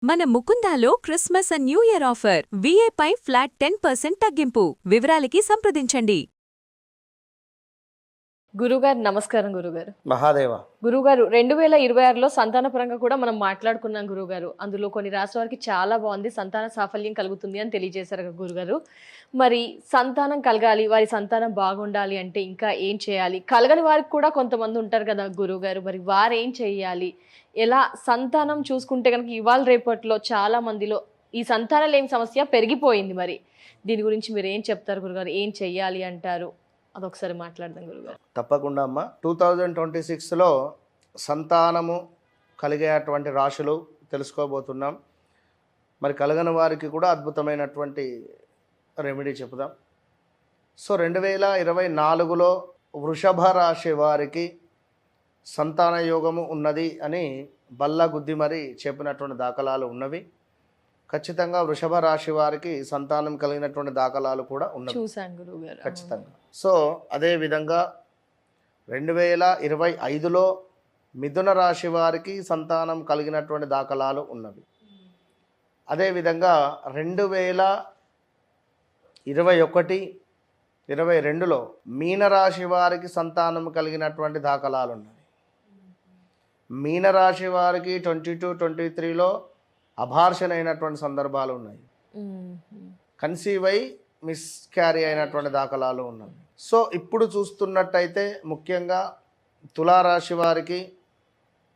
మన ముకుందాలో Christmas and new year offer విఏపై ఫ్లాట్ 10% తగ్గింపు. వివరాలకి సంప్రదించండి. గురుగారు నమస్కారం. గురుగారు మహాదేవ. గురుగారు 2026లో సంతానపరంగా కూడా మనం మాట్లాడుకున్నాం గురుగారు. అందులో కొన్ని రాష్ట్ర వారికి చాలా బాగుంది, సంతాన సాఫల్యం కలుగుతుంది అని తెలియజేశారు కదా గురుగారు. మరి సంతానం కలగాలి, వారి సంతానం బాగుండాలి అంటే ఇంకా ఏం చేయాలి? కలగని వారికి కూడా కొంతమంది ఉంటారు కదా గురుగారు, మరి వారు ఏం చేయాలి? ఎలా సంతానం చూసుకుంటే కనుక ఇవాళ రేపట్లో చాలా మందిలో ఈ సంతానం లేని సమస్య పెరిగిపోయింది. మరి దీని గురించి మీరు ఏం చెప్తారు గురుగారు? ఏం చెయ్యాలి అంటారు? అదొకసారి మాట్లాడదాం గురుగారు. తప్పకుండా అమ్మ. 2026లో సంతానము కలిగేటువంటి రాశులు తెలుసుకోబోతున్నాం. మరి కలగని వారికి కూడా అద్భుతమైనటువంటి రెమెడీ చెప్పుదాం. సో 2024లో వృషభ రాశి వారికి సంతాన యోగము ఉన్నది అని బల్ల గుద్ది మరి చెప్పినటువంటి దాఖలాలు ఉన్నవి. ఖచ్చితంగా వృషభ రాశి వారికి సంతానం కలిగినటువంటి దాఖలాలు కూడా ఉన్నవి, చూసాను గురుగారు. ఖచ్చితంగా. సో అదే విధంగా 2025లో మిథున రాశి వారికి సంతానం కలిగినటువంటి దాఖలాలు ఉన్నవి. అదేవిధంగా 2021, 22లో మీనరాశి వారికి సంతానం కలిగినటువంటి దాఖలాలు ఉన్నవి. మీనరాశి వారికి 22, 23లో అబార్షన్ అయినటువంటి సందర్భాలు ఉన్నాయి. కన్సీవ్ అయి మిస్క్యారీ అయినటువంటి దాఖలాలు ఉన్నాయి. సో ఇప్పుడు చూస్తున్నట్టయితే ముఖ్యంగా తులారాశి వారికి,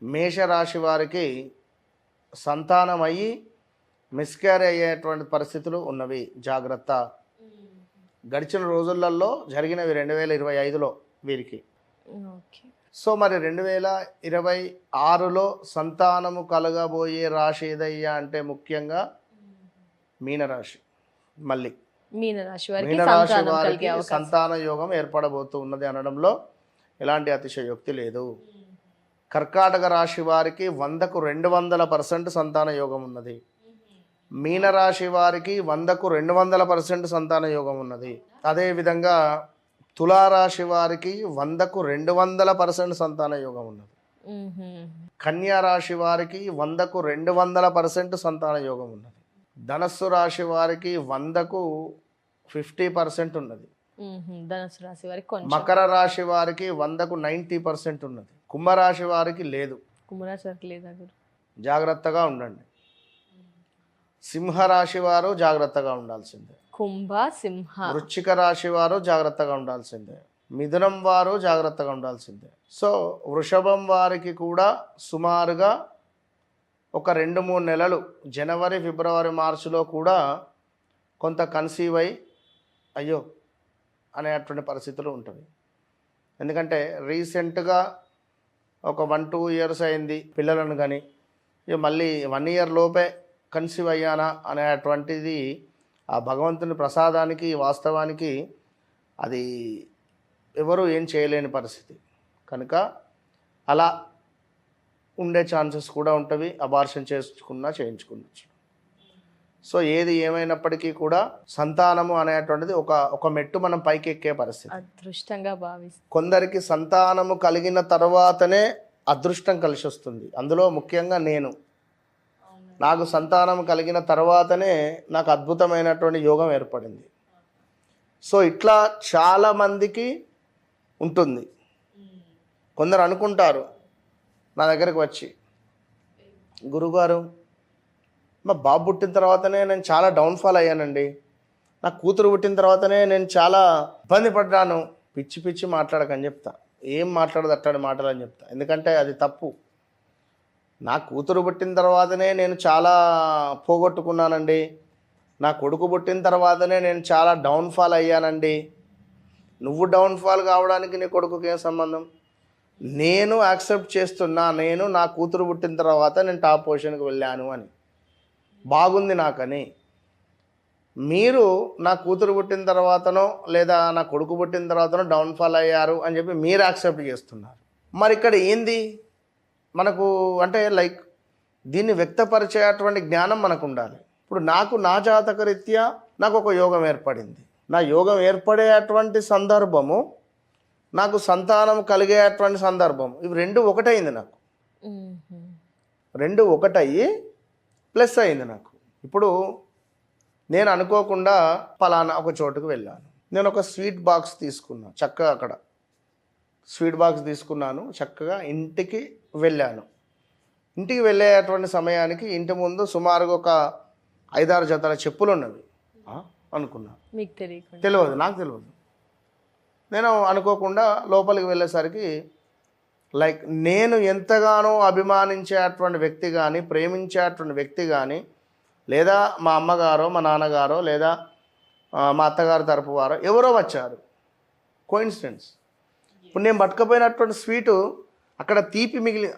మేషరాశి వారికి సంతానం అయ్యి మిస్క్యారీ అయ్యేటువంటి పరిస్థితులు ఉన్నవి. జాగ్రత్త. గడిచిన రోజులలో జరిగినవి 2025లో వీరికి. సో మరి 2026లో సంతానము కలగబోయే రాశి ఏదయ్యా అంటే ముఖ్యంగా మీనరాశి. మళ్ళీ మీనరాశి వారికి సంతాన యోగం ఏర్పడబోతూ ఉన్నది అనడంలో ఎలాంటి అతిశయోక్తి లేదు. కర్కాటక రాశి వారికి 100కు 200% సంతాన యోగం ఉన్నది. మీనరాశి వారికి 100కు 200% సంతాన యోగం ఉన్నది. అదేవిధంగా తులారాశి వారికి 100కు 200% సంతాన యోగం ఉన్నది. కన్యా రాశి వారికి 100కు 200% సంతాన యోగం ఉన్నది. ధనస్సు రాశి వారికి 100కు 50% ఉన్నది. మకర రాశి వారికి 100కు 90% ఉన్నది. కుంభరాశి వారికి లేదు. జాగ్రత్తగా ఉండండి. సింహరాశి వారు జాగ్రత్తగా ఉండాల్సిందే. వృశ్చిక రాశి వారు జాగ్రత్తగా ఉండాల్సిందే. మిథునం వారు జాగ్రత్తగా ఉండాల్సిందే. సో వృషభం వారికి కూడా సుమారుగా ఒక 2-3 నెలలు, జనవరి, ఫిబ్రవరి, మార్చిలో కూడా కొంత కన్సీవ్ అయ్యో అనేటువంటి పరిస్థితులు ఉంటుంది. ఎందుకంటే రీసెంట్గా ఒక 1-2 ఇయర్స్ అయింది పిల్లలను, కానీ ఇక మళ్ళీ 1 ఇయర్ లోపే కన్సీవ్ అయ్యానా అనేటువంటిది ఆ భగవంతుని ప్రసాదానికి, వాస్తవానికి అది ఎవరు ఏం చేయలేని పరిస్థితి కనుక అలా ఉండే ఛాన్సెస్ కూడా ఉంటుంది. అబార్షన్ చేయించుకున్నచ్చు. సో ఏది ఏమైనప్పటికీ కూడా సంతానము అనేటువంటిది ఒక మెట్టు మనం పైకి ఎక్కే పరిస్థితి. అదృష్టంగా భావిస్తాం. కొందరికి సంతానము కలిగిన తర్వాతనే అదృష్టం కలిసి వస్తుంది. అందులో ముఖ్యంగా నాకు సంతానం కలిగిన తర్వాతనే నాకు అద్భుతమైనటువంటి యోగం ఏర్పడింది. సో ఇట్లా చాలామందికి ఉంటుంది. కొందరు అనుకుంటారు నా దగ్గరికి వచ్చి, గురుగారు మా బాబు పుట్టిన తర్వాతనే నేను చాలా డౌన్ఫాల్ అయ్యానండి, నా కూతురు పుట్టిన తర్వాతనే నేను చాలా ఇబ్బంది పడ్డాను. పిచ్చి పిచ్చి మాట్లాడకని చెప్తా. ఏం మాట్లాడదు అట్లాంటి మాటలు అని చెప్తా. ఎందుకంటే అది తప్పు. నా కూతురు పుట్టిన తర్వాతనే నేను చాలా పోగొట్టుకున్నానండి, నా కొడుకు పుట్టిన తర్వాతనే నేను చాలా డౌన్ఫాల్ అయ్యానండి. నువ్వు డౌన్ఫాల్ కావడానికి నీ కొడుకుకి ఏం సంబంధం? నేను యాక్సెప్ట్ చేస్తున్నా, నేను నా కూతురు పుట్టిన తర్వాత నేను టాప్ పొజిషన్కి వెళ్ళాను అని, బాగుంది నాకని. మీరు నా కూతురు పుట్టిన తర్వాతనో లేదా నా కొడుకు పుట్టిన తర్వాతనో డౌన్ఫాల్ అయ్యారు అని చెప్పి మీరు యాక్సెప్ట్ చేస్తున్నారు. మరి ఇక్కడ ఏంది మనకు అంటే దీన్ని వ్యక్తపరిచేటువంటి జ్ఞానం మనకు ఉండాలి. ఇప్పుడు నా జాతక రీత్యా నాకు ఒక యోగం ఏర్పడింది. నా యోగం ఏర్పడేటువంటి సందర్భము, నాకు సంతానం కలిగేటువంటి సందర్భం, ఇవి రెండు ఒకటైంది. నాకు రెండు ఒకటయ్యి ప్లస్ అయింది నాకు. ఇప్పుడు నేను అనుకోకుండా పలానా ఒక చోటుకు వెళ్ళాను, నేను ఒక స్వీట్ బాక్స్ తీసుకున్నాను, చక్కగా అక్కడ స్వీట్ బాక్స్ తీసుకున్నాను, చక్కగా ఇంటికి వెళ్ళాను. ఇంటికి వెళ్ళేటువంటి సమయానికి ఇంటి ముందు సుమారుగా ఒక 5-6 జతల చెప్పులు ఉన్నవి. అనుకున్నా, మీకు తెలియకుండా తెలియదు, నాకు తెలియదు. నేను అనుకోకుండా లోపలికి వెళ్ళేసరికి లైక్ నేను ఎంతగానో అభిమానించేటువంటి వ్యక్తి కానీ, ప్రేమించేటువంటి వ్యక్తి కానీ, లేదా మా అమ్మగారో మా నాన్నగారో లేదా మా అత్తగారి తరపు వారో ఎవరో వచ్చారు. కోఇన్సిడెన్స్. ఇప్పుడు నేను పట్టుకపోయినటువంటి స్వీటు అక్కడ తీపి మిగిలి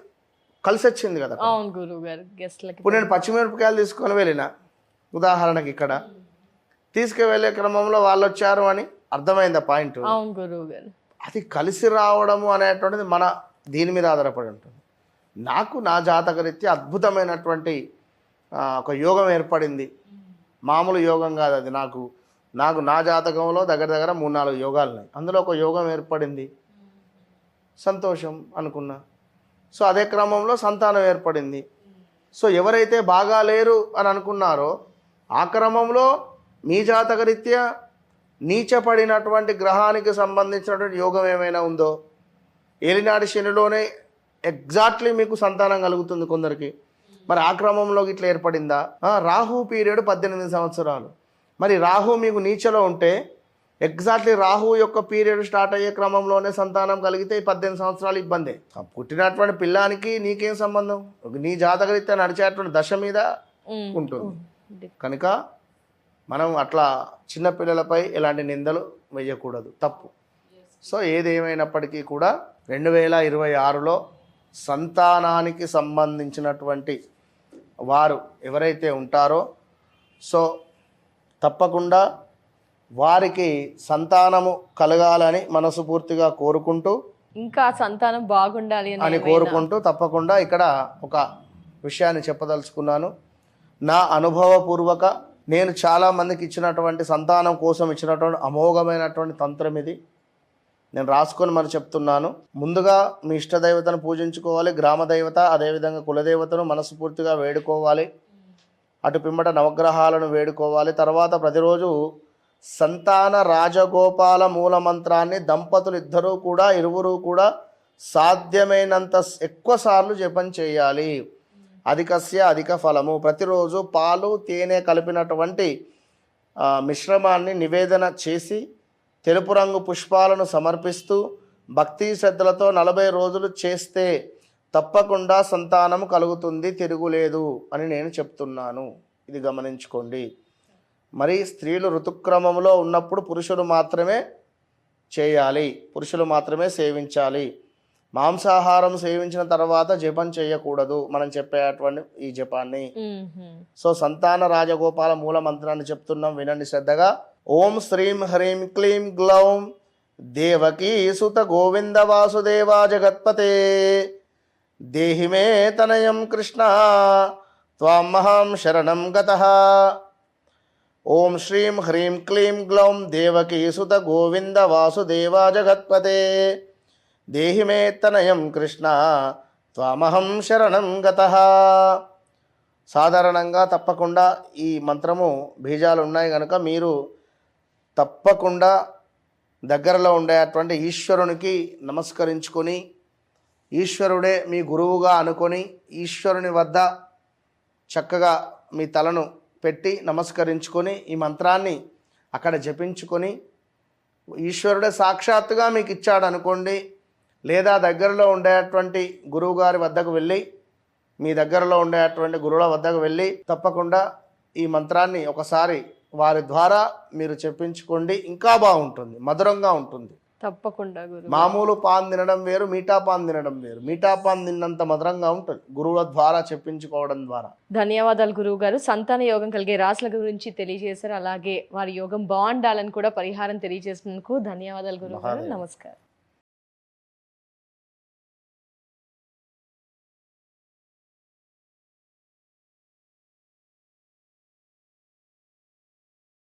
కలిసి వచ్చింది కదా. అవును గురువు గారు, గెస్ట్లకి ఇప్పుడు నేను పచ్చిమిరపకాయలు తీసుకొని వెళ్ళిన, ఉదాహరణకి ఇక్కడ తీసుకువెళ్ళే క్రమంలో వాళ్ళు వచ్చారు అని అర్థమైంది ఆ పాయింట్. అవును గురువు గారు, అది కలిసి రావడము అనేటువంటిది మన దీని మీద ఆధారపడి ఉంటుంది. నాకు నా జాతకరీత్యా అద్భుతమైనటువంటి ఒక యోగం ఏర్పడింది. మామూలు యోగం కాదు అది. నాకు నా జాతకంలో దగ్గర 3-4 యోగాలు ఉన్నాయి. అందులో ఒక యోగం ఏర్పడింది, సంతోషం అనుకున్నా. సో అదే క్రమంలో సంతానం ఏర్పడింది. సో ఎవరైతే బాగా లేరు అని అనుకున్నారో ఆ క్రమంలో మీ జాతకరీత్యా నీచపడినటువంటి గ్రహానికి సంబంధించినటువంటి యోగం ఏమైనా ఉందో, ఏలినాటి శనిలోనే ఎగ్జాక్ట్లీ మీకు సంతానం కలుగుతుంది కొందరికి. మరి ఆ క్రమంలో ఇట్లా ఏర్పడిందా? రాహు పీరియడ్ 18 సంవత్సరాలు. మరి రాహు మీకు నీచలో ఉంటే ఎగ్జాక్ట్లీ రాహు యొక్క పీరియడ్ స్టార్ట్ అయ్యే క్రమంలోనే సంతానం కలిగితే 18 సంవత్సరాలు ఇబ్బందే. పుట్టినటువంటి పిల్లానికి నీకేం సంబంధం? నీ జాతకరీత్యా నడిచేటువంటి దశ మీద ఉంటుంది. కనుక మనం అట్లా చిన్నపిల్లలపై ఎలాంటి నిందలు వేయకూడదు, తప్పు. సో ఏదేమైనప్పటికీ కూడా 2026లో సంతానానికి సంబంధించినటువంటి వారు ఎవరైతే ఉంటారో సో తప్పకుండా వారికి సంతానము కలగాలని మనస్ఫూర్తిగా కోరుకుంటూ, ఇంకా సంతానం బాగుండాలి అని కోరుకుంటూ తప్పకుండా ఇక్కడ ఒక విషయాన్ని చెప్పదలుచుకున్నాను. నా అనుభవపూర్వక నేను చాలామందికి ఇచ్చినటువంటి సంతానం కోసం ఇచ్చినటువంటి అమోఘమైనటువంటి తంత్రం ఇది. నేను రాసుకొని మరి చెప్తున్నాను. ముందుగా మీ ఇష్టదైవతను పూజించుకోవాలి, గ్రామ దేవత అదేవిధంగా కులదేవతను మనస్ఫూర్తిగా వేడుకోవాలి. అటు పిమ్మట నవగ్రహాలను వేడుకోవాలి. తర్వాత ప్రతిరోజు సంతాన రాజగోపాల మూలమంత్రాన్ని దంపతులు ఇరువురు కూడా సాధ్యమైనంత ఎక్కువ సార్లు జపం చేయాలి. అధికస్య అధిక ఫలము. ప్రతిరోజు పాలు తేనె కలిపినటువంటి మిశ్రమాన్ని నివేదన చేసి తెలుపు రంగు పుష్పాలను సమర్పిస్తూ భక్తి శ్రద్ధలతో 40 రోజులు చేస్తే తప్పకుండా సంతానం కలుగుతుంది, తిరుగులేదు అని నేను చెప్తున్నాను. ఇది గమనించుకోండి. మరి స్త్రీలు ఋతుక్రమంలో ఉన్నప్పుడు పురుషులు మాత్రమే చేయాలి, పురుషులు మాత్రమే సేవించాలి. మాంసాహారం సేవించిన తర్వాత జపం చేయకూడదు మనం చెప్పేటువంటి ఈ జపాన్ని. సో సంతాన రాజగోపాల మూల మంత్రాన్ని చెప్తున్నాం, వినండి శ్రద్ధగా. ఓం శ్రీం హ్రీం క్లీం గ్లౌం దేవకీ సుత గోవింద వాసుదేవా జగత్పతే దేహి మే తనయం కృష్ణ త్వామహం శరణం గతః. ఓం శ్రీం హ్రీం క్లీం గ్లౌం దేవకీ సుత గోవింద వాసుదేవా జగత్పతే దేహి మే తనయం కృష్ణ త్వామహం శరణం గతః. సాధారణంగా తప్పకుండా ఈ మంత్రము బీజాలు ఉన్నాయి కనుక మీరు తప్పకుండా దగ్గరలో ఉండేటువంటి ఈశ్వరునికి నమస్కరించుకొని, ఈశ్వరుడే మీ గురువుగా అనుకొని ఈశ్వరుని వద్ద చక్కగా మీ తలను పెట్టి నమస్కరించుకొని ఈ మంత్రాన్ని అక్కడ జపించుకొని, ఈశ్వరుడే సాక్షాత్తుగా మీకు ఇచ్చాడు అనుకోండి, లేదా దగ్గరలో ఉండేటువంటి గురువు గారి వద్దకు వెళ్ళి, మీ దగ్గరలో ఉండేటువంటి గురువుల వద్దకు వెళ్ళి తప్పకుండా ఈ మంత్రాన్ని ఒకసారి వారి ద్వారా మీరు చెప్పించుకోండి. ఇంకా బాగుంటుంది, మధురంగా ఉంటుంది. తప్పకుండా గురు. మామూలు పాన్ తినడం వేరు, మీఠా పాన్ తినడం వేరు. మీఠా పాన్ తిన్నంత మధురంగా ఉంటుంది గురువుల ద్వారా చెప్పించుకోవడం ద్వారా. ధన్యవాదాలు గురువు గారు. సంతాన యోగం కలిగే రాశుల గురించి తెలియజేశారు, అలాగే వారి యోగం బాగుండాలని కూడా పరిహారం తెలియజేసినందుకు ధన్యవాదాలు గురువు గారు. నమస్కారం.